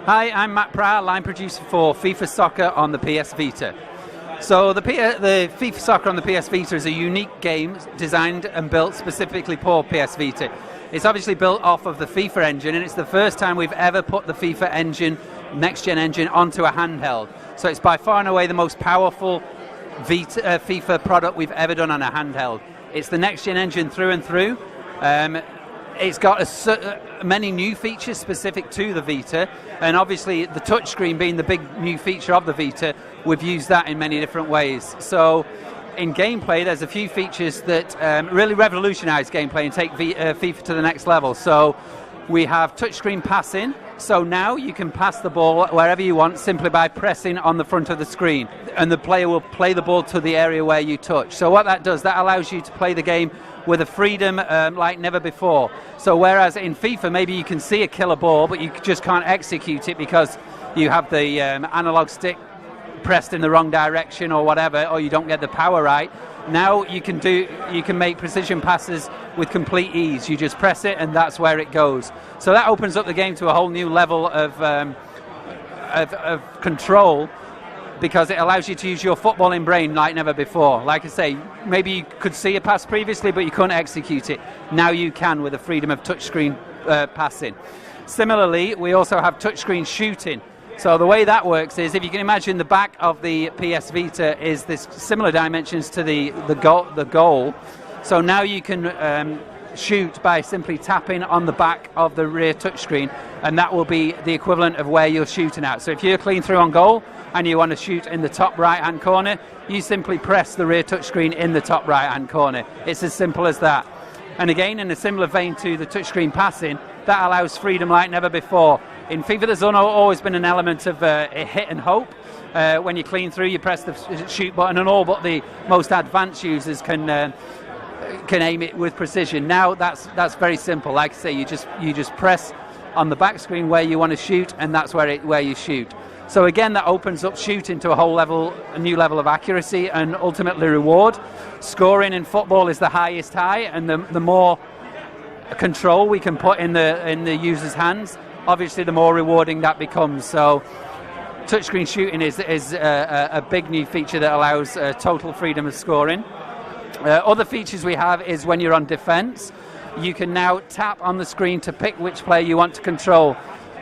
Hi, I'm Matt Pryor, line producer for FIFA Soccer on the PS Vita. So the FIFA Soccer on the PS Vita is a unique game designed and built specifically for PS Vita. It's obviously built off of the FIFA engine, and it's the first time we've ever put the FIFA engine, next-gen engine, onto a handheld. So it's by far and away the most powerful FIFA product we've ever done on a handheld. It's the next-gen engine through and through. It's got many new features specific to the Vita, and obviously the touchscreen being the big new feature of the Vita, we've used that in many different ways. So in gameplay, there's a few features that really revolutionize gameplay and take FIFA to the next level. So we have touchscreen passing, so now you can pass the ball wherever you want simply by pressing on the front of the screen, and the player will play the ball to the area where you touch. So what that does, that allows you to play the game with a freedom like never before. So whereas in FIFA maybe you can see a killer ball but you just can't execute it because you have the analog stick pressed in the wrong direction or whatever, or you don't get the power right, now you can make precision passes with complete ease. You just press it and that's where it goes. So that opens up the game to a whole new level of control, because it allows you to use your footballing brain like never before. Like I say, maybe you could see a pass previously but you couldn't execute it. Now you can with the freedom of touchscreen passing. Similarly, we also have touchscreen shooting. So the way that works is, if you can imagine the back of the PS Vita is this similar dimensions to the goal. So now you can shoot by simply tapping on the back of the rear touchscreen, and that will be the equivalent of where you're shooting at. So if you're clean through on goal and you want to shoot in the top right hand corner, you simply press the rear touchscreen in the top right hand corner. It's as simple as that. And again, in a similar vein to the touchscreen passing, that allows freedom like never before. In FIFA, there's always been an element of a hit and hope. When you clean through, you press the shoot button, and all but the most advanced users can aim it with precision. Now that's very simple. Like I say, you just press on the back screen where you want to shoot, and that's where you shoot. So again, that opens up shooting to a new level of accuracy and ultimately reward. Scoring in football is the highest high, and the more control we can put in the user's hands, obviously the more rewarding that becomes. So touchscreen shooting is a big new feature that allows total freedom of scoring. Other features we have is when you're on defense, you can now tap on the screen to pick which player you want to control.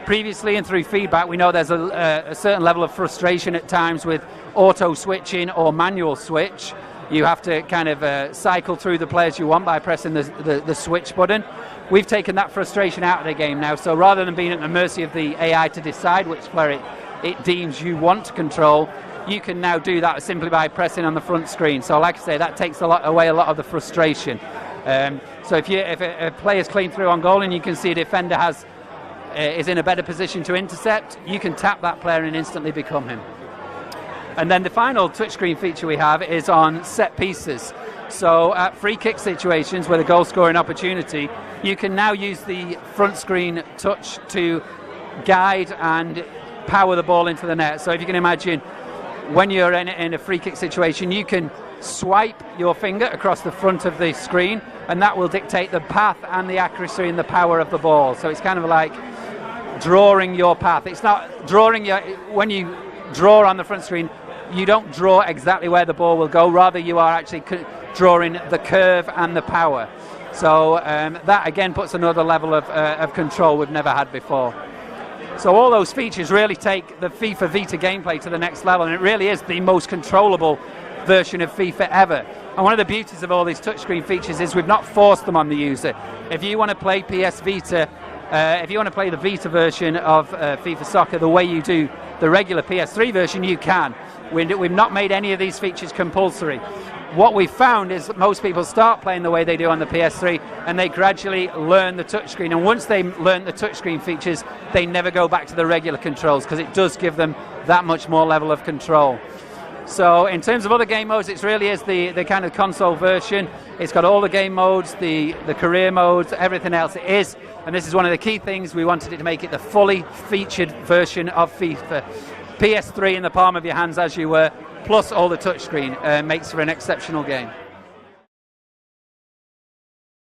Previously and through feedback, we know there's a certain level of frustration at times with auto switching or manual switch. You have to kind of cycle through the players you want by pressing the switch button. We've taken that frustration out of the game now, so rather than being at the mercy of the AI to decide which player it deems you want to control, you can now do that simply by pressing on the front screen. So like I say, that takes away a lot of the frustration. So if a player's clean through on goal and you can see a defender is in a better position to intercept, you can tap that player and instantly become him. And then the final touchscreen feature we have is on set pieces. So at free kick situations with a goal scoring opportunity, you can now use the front screen touch to guide and power the ball into the net. So if you can imagine, when you're in a free kick situation, you can swipe your finger across the front of the screen, and that will dictate the path and the accuracy and the power of the ball. So it's kind of like drawing your path. It's not drawing when you draw on the front screen, you don't draw exactly where the ball will go, rather you are actually drawing the curve and the power. So that again puts another level of control we've never had before. So all those features really take the FIFA Vita gameplay to the next level, and it really is the most controllable version of FIFA ever. And one of the beauties of all these touchscreen features is we've not forced them on the user. If you want to play PS Vita, if you want to play the Vita version of FIFA Soccer the way you do the regular PS3 version, you can. We've not made any of these features compulsory. What we've found is that most people start playing the way they do on the PS3 and they gradually learn the touchscreen, and once they learn the touchscreen features, they never go back to the regular controls because it does give them that much more level of control. So in terms of other game modes, it really is the kind of console version. It's got all the game modes, the career modes, everything else it is, and this is one of the key things. We wanted it to make it the fully featured version of FIFA. PS3 in the palm of your hands as you were, plus all the touchscreen makes for an exceptional game.